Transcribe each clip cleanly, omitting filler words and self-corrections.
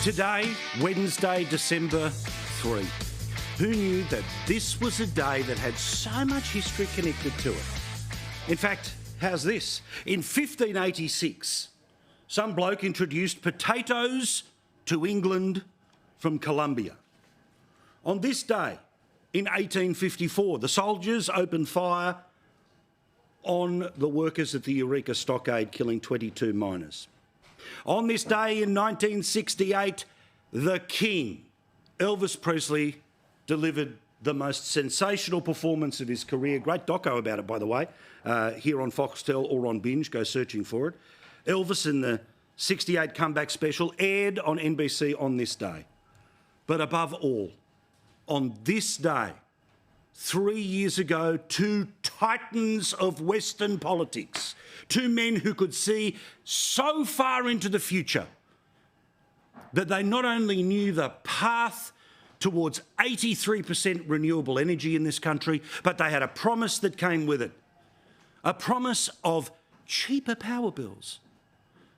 Today, Wednesday, December 3. Who knew that this was a day that had so much history connected to it? In fact, how's this? In 1586, some bloke introduced potatoes to England from Colombia. On this day, in 1854, the soldiers opened fire on the workers at the Eureka Stockade, killing 22 miners. On this day in 1968, the King, Elvis Presley, delivered the most sensational performance of his career. Great doco about it, by the way, here on Foxtel or on Binge. Go searching for it. Elvis in the 68 comeback special aired on NBC on this day. But above all, on this day, 3 years ago, two titans of Western politics, two men who could see so far into the future that they not only knew the path towards 83% renewable energy in this country, but they had a promise that came with it, a promise of cheaper power bills.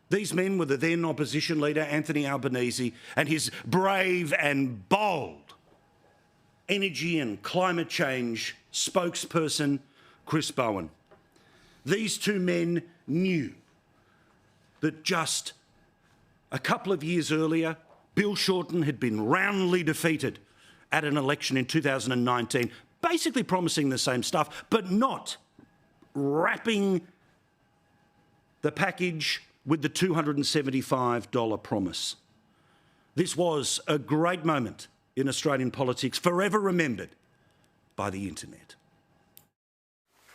These men were the then opposition leader, Anthony Albanese, and his brave and bold energy and climate change spokesperson, Chris Bowen. These two men knew that just a couple of years earlier, Bill Shorten had been roundly defeated at an election in 2019, basically promising the same stuff, but not wrapping the package with the $275 promise. This was a great moment in Australian politics, forever remembered by the internet.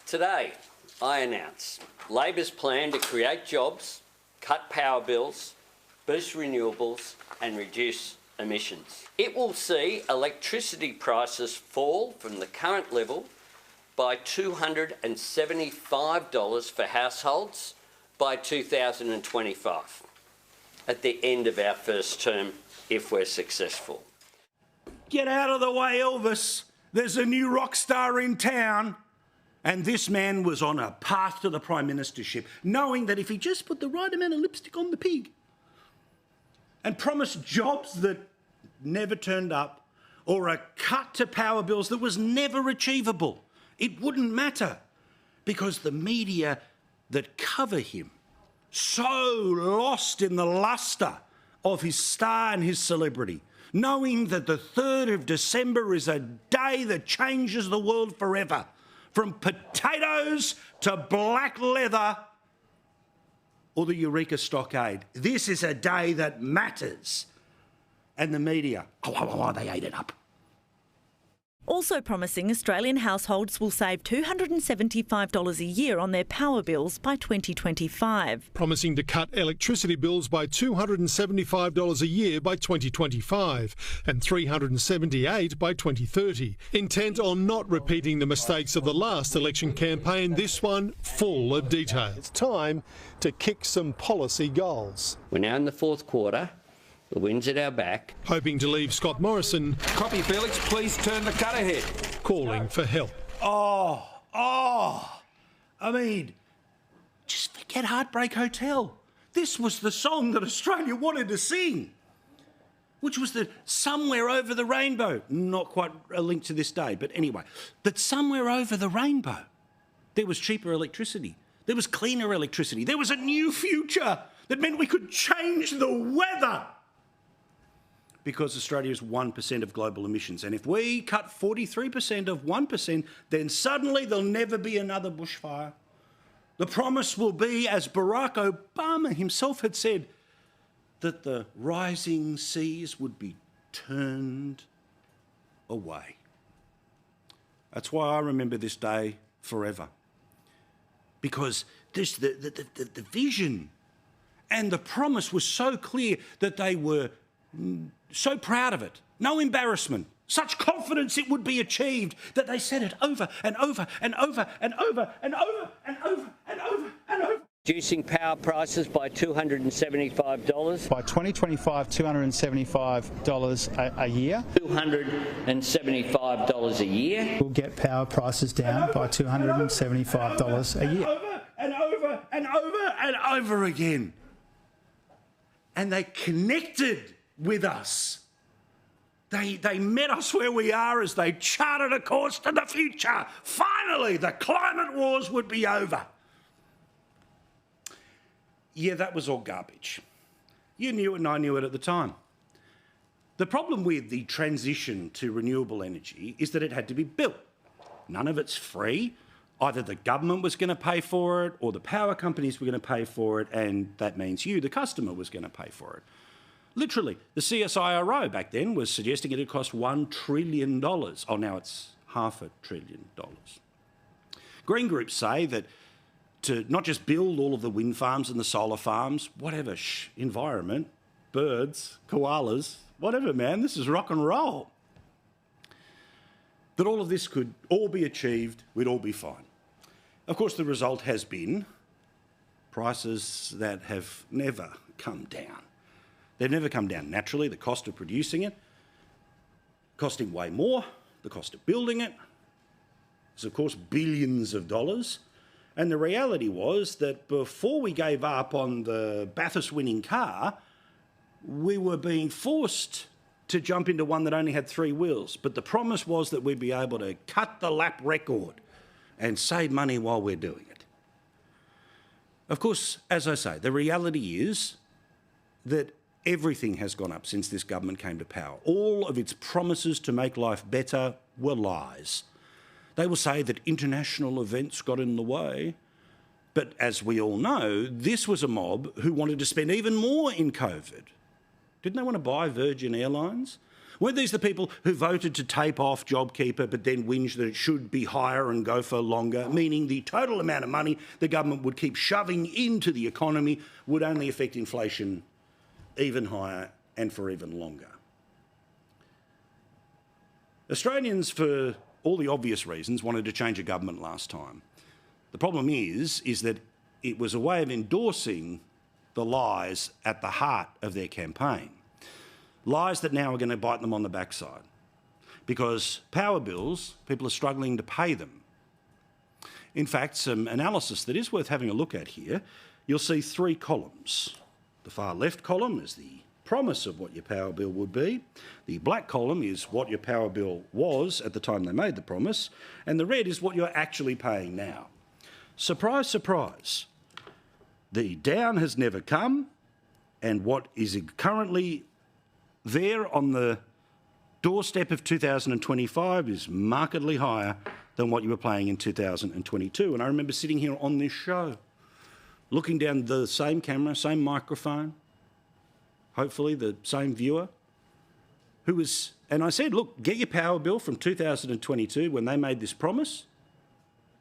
Today, I announce Labor's plan to create jobs, cut power bills, boost renewables and reduce emissions. It will see electricity prices fall from the current level by $275 for households by 2025, at the end of our first term, if we're successful. Get out of the way, Elvis. There's a new rock star in town. And this man was on a path to the Prime Ministership, knowing that if he just put the right amount of lipstick on the pig and promised jobs that never turned up, or a cut to power bills that was never achievable, it wouldn't matter, because the media that cover him, so lost in the lustre of his star and his celebrity, knowing that the 3rd of December is a day that changes the world forever, from potatoes to black leather or the Eureka Stockade. This is a day that matters. And the media, they ate it up. Also promising Australian households will save $275 a year on their power bills by 2025. Promising to cut electricity bills by $275 a year by 2025 and $378 by 2030. Intent on not repeating the mistakes of the last election campaign, this one full of detail. It's time to kick some policy goals. We're now in the fourth quarter. The wind's at our back. Hoping to leave Scott Morrison... Copy, Felix. Please turn the cut ahead. ...calling for help. I mean, just forget Heartbreak Hotel. This was the song that Australia wanted to sing, which was the Somewhere Over the Rainbow. Not quite a link to this day, but anyway, that somewhere over the rainbow, there was cheaper electricity. There was cleaner electricity. There was a new future that meant we could change the weather. Because Australia is 1% of global emissions. And if we cut 43% of 1%, then suddenly there'll never be another bushfire. The promise will be, as Barack Obama himself had said, that the rising seas would be turned away. That's why I remember this day forever. Because the vision and the promise was so clear that they were so proud of it. No embarrassment. Such confidence it would be achieved that they said it over and over and over and over and over and over and over and over. Reducing power prices by $275. By 2025, $275 a year. $275 a year. We'll get power prices down by $275 a year. Over and over and over and over again. And they connected with us. They met us where we are as they charted a course to the future. Finally, the climate wars would be over. Yeah, that was all garbage. You knew it and I knew it at the time. The problem with the transition to renewable energy is that it had to be built. None of it's free. Either the government was going to pay for it or the power companies were going to pay for it, and that means you, the customer, was going to pay for it. Literally, the CSIRO back then was suggesting it'd cost $1 trillion. Oh, now it's $500 billion. Green groups say that to not just build all of the wind farms and the solar farms, whatever, environment, birds, koalas, whatever, man, this is rock and roll. That all of this could all be achieved, we'd all be fine. Of course, the result has been prices that have never come down. They've never come down naturally. The cost of producing it, costing way more. The cost of building it is, of course, billions of dollars. And the reality was that before we gave up on the Bathurst-winning car, we were being forced to jump into one that only had 3 wheels. But the promise was that we'd be able to cut the lap record and save money while we're doing it. Of course, as I say, the reality is that everything has gone up since this government came to power. All of its promises to make life better were lies. They will say that international events got in the way. But as we all know, this was a mob who wanted to spend even more in COVID. Didn't they want to buy Virgin Airlines? Weren't these the people who voted to tape off JobKeeper but then whinged that it should be higher and go for longer, meaning the total amount of money the government would keep shoving into the economy would only affect inflation even higher and for even longer? Australians, for all the obvious reasons, wanted to change a government last time. The problem is that it was a way of endorsing the lies at the heart of their campaign. Lies that now are going to bite them on the backside. Because power bills, people are struggling to pay them. In fact, some analysis that is worth having a look at here, you'll see 3 columns. The far left column is the promise of what your power bill would be. The black column is what your power bill was at the time they made the promise. And the red is what you're actually paying now. Surprise, surprise. The down has never come, and what is currently there on the doorstep of 2025 is markedly higher than what you were paying in 2022. And I remember sitting here on this show, looking down the same camera, same microphone, hopefully the same viewer, and I said, look, get your power bill from 2022 when they made this promise,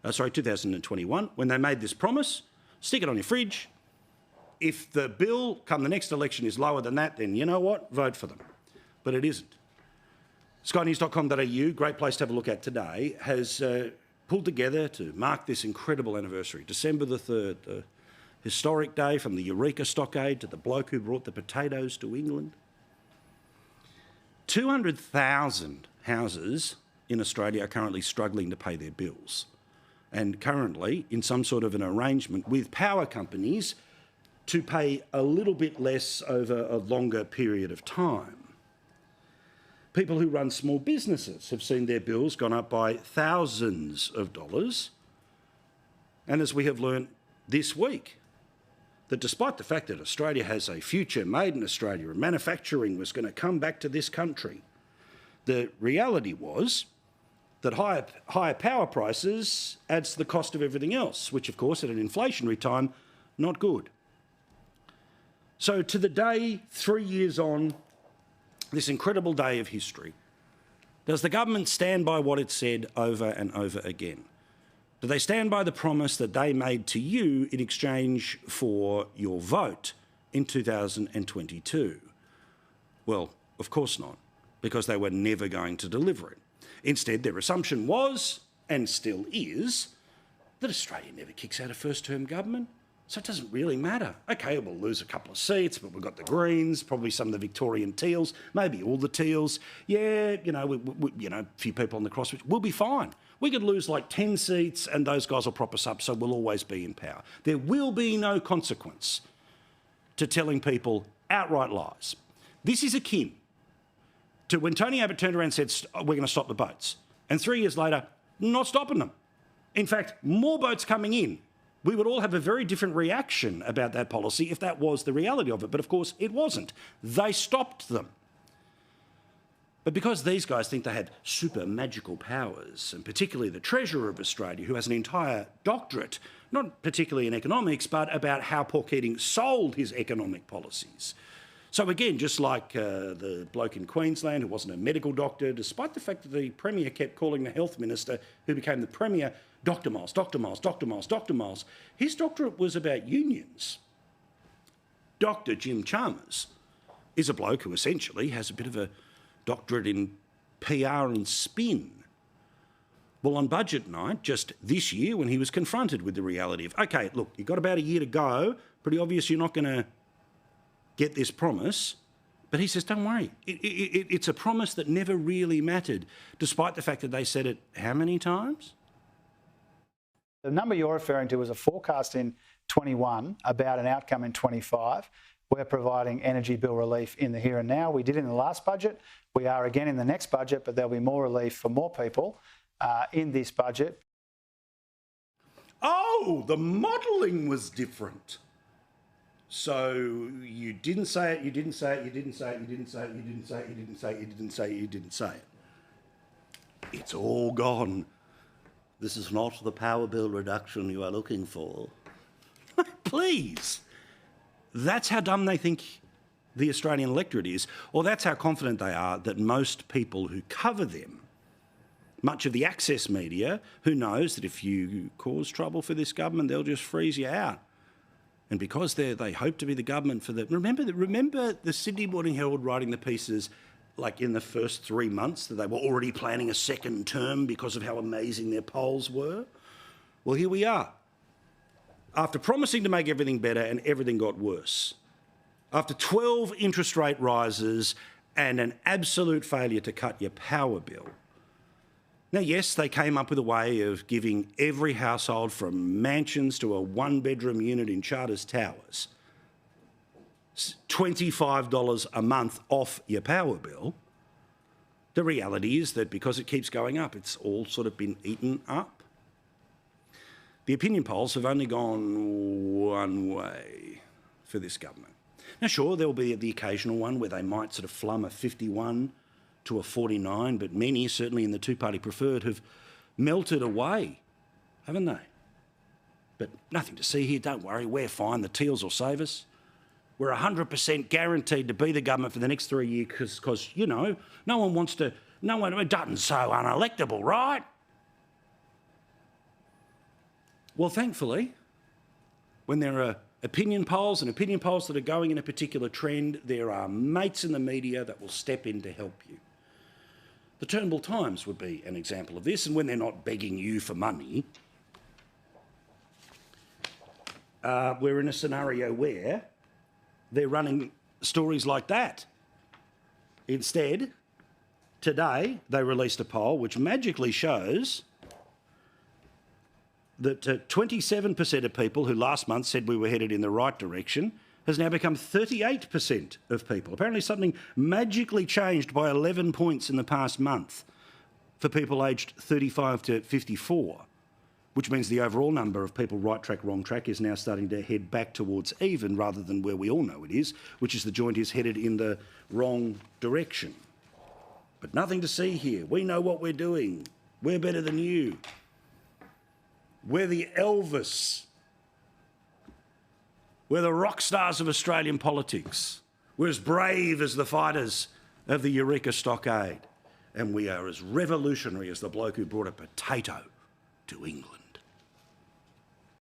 2021, when they made this promise, stick it on your fridge. If the bill come the next election is lower than that, then you know what? Vote for them. But it isn't. SkyNews.com.au, great place to have a look at today, has pulled together to mark this incredible anniversary, December the 3rd, the historic day from the Eureka Stockade to the bloke who brought the potatoes to England. 200,000 houses in Australia are currently struggling to pay their bills, and currently in some sort of an arrangement with power companies to pay a little bit less over a longer period of time. People who run small businesses have seen their bills gone up by thousands of dollars. And as we have learnt this week, that despite the fact that Australia has a future made in Australia and manufacturing was going to come back to this country, the reality was that higher power prices adds to the cost of everything else, which of course at an inflationary time, not good. So to the day, 3 years on, this incredible day of history, does the government stand by what it said over and over again? Do they stand by the promise that they made to you in exchange for your vote in 2022? Well, of course not, because they were never going to deliver it. Instead, their assumption was, and still is, that Australia never kicks out a first-term government, so it doesn't really matter. OK, we'll lose a couple of seats, but we've got the Greens, probably some of the Victorian Teals, maybe all the Teals. Yeah, a few people on the crosswatch. We'll be fine. We could lose like 10 seats and those guys will prop us up, so we'll always be in power. There will be no consequence to telling people outright lies. This is akin to when Tony Abbott turned around and said, we're going to stop the boats. And 3 years later, not stopping them. In fact, more boats coming in. We would all have a very different reaction about that policy if that was the reality of it. But of course, it wasn't. They stopped them. But because these guys think they have super magical powers, and particularly the Treasurer of Australia, who has an entire doctorate, not particularly in economics, but about how Paul Keating sold his economic policies. So again, just like the bloke in Queensland who wasn't a medical doctor, despite the fact that the Premier kept calling the Health Minister, who became the Premier, Dr Miles, Dr Miles, Dr Miles, Dr Miles. His doctorate was about unions. Dr Jim Chalmers is a bloke who essentially has a bit of a doctorate in PR and spin. Well, on budget night, just this year, when he was confronted with the reality of, OK, look, you've got about a year to go, pretty obvious you're not going to get this promise, but he says, don't worry, it's a promise that never really mattered, despite the fact that they said it how many times? The number you're referring to was a forecast in 21 about an outcome in 25. We're providing energy bill relief in the here and now. We did in the last budget. We are again in the next budget, but there'll be more relief for more people in this budget. Oh, the modelling was different. So you didn't say it, you didn't say it, you didn't say it, you didn't say it, you didn't say it, you didn't say it, you didn't say it, you didn't say it. It's all gone. This is not the power bill reduction you are looking for. Please. That's how dumb they think the Australian electorate is, or that's how confident they are that most people who cover them, much of the access media, who knows that if you cause trouble for this government, they'll just freeze you out. And because they hope to be the government for the... Remember the Sydney Morning Herald writing the pieces like in the first 3 months that they were already planning a second term because of how amazing their polls were? Well, here we are. After promising to make everything better and everything got worse. After 12 interest rate rises and an absolute failure to cut your power bill. Now, yes, they came up with a way of giving every household from mansions to a one-bedroom unit in Charters Towers $25 a month off your power bill. The reality is that because it keeps going up, it's all sort of been eaten up. The opinion polls have only gone one way for this government. Now, sure, there will be the occasional one where they might sort of flum a 51 to a 49, but many, certainly in the two-party preferred, have melted away, haven't they? But nothing to see here, don't worry, we're fine, the Teals will save us. We're 100% guaranteed to be the government for the next 3 years because, you know, it doesn't so unelectable, right? Well, thankfully, when there are opinion polls that are going in a particular trend, there are mates in the media that will step in to help you. The Turnbull Times would be an example of this, and when they're not begging you for money, we're in a scenario where they're running stories like that. Instead, today they released a poll which magically shows that 27% of people who last month said we were headed in the right direction has now become 38% of people. Apparently something magically changed by 11 points in the past month for people aged 35 to 54, which means the overall number of people right track, wrong track is now starting to head back towards even rather than where we all know it is, which is the joint is headed in the wrong direction. But nothing to see here. We know what we're doing. We're better than you. We're the Elvis. We're the rock stars of Australian politics. We're as brave as the fighters of the Eureka Stockade. And we are as revolutionary as the bloke who brought a potato to England.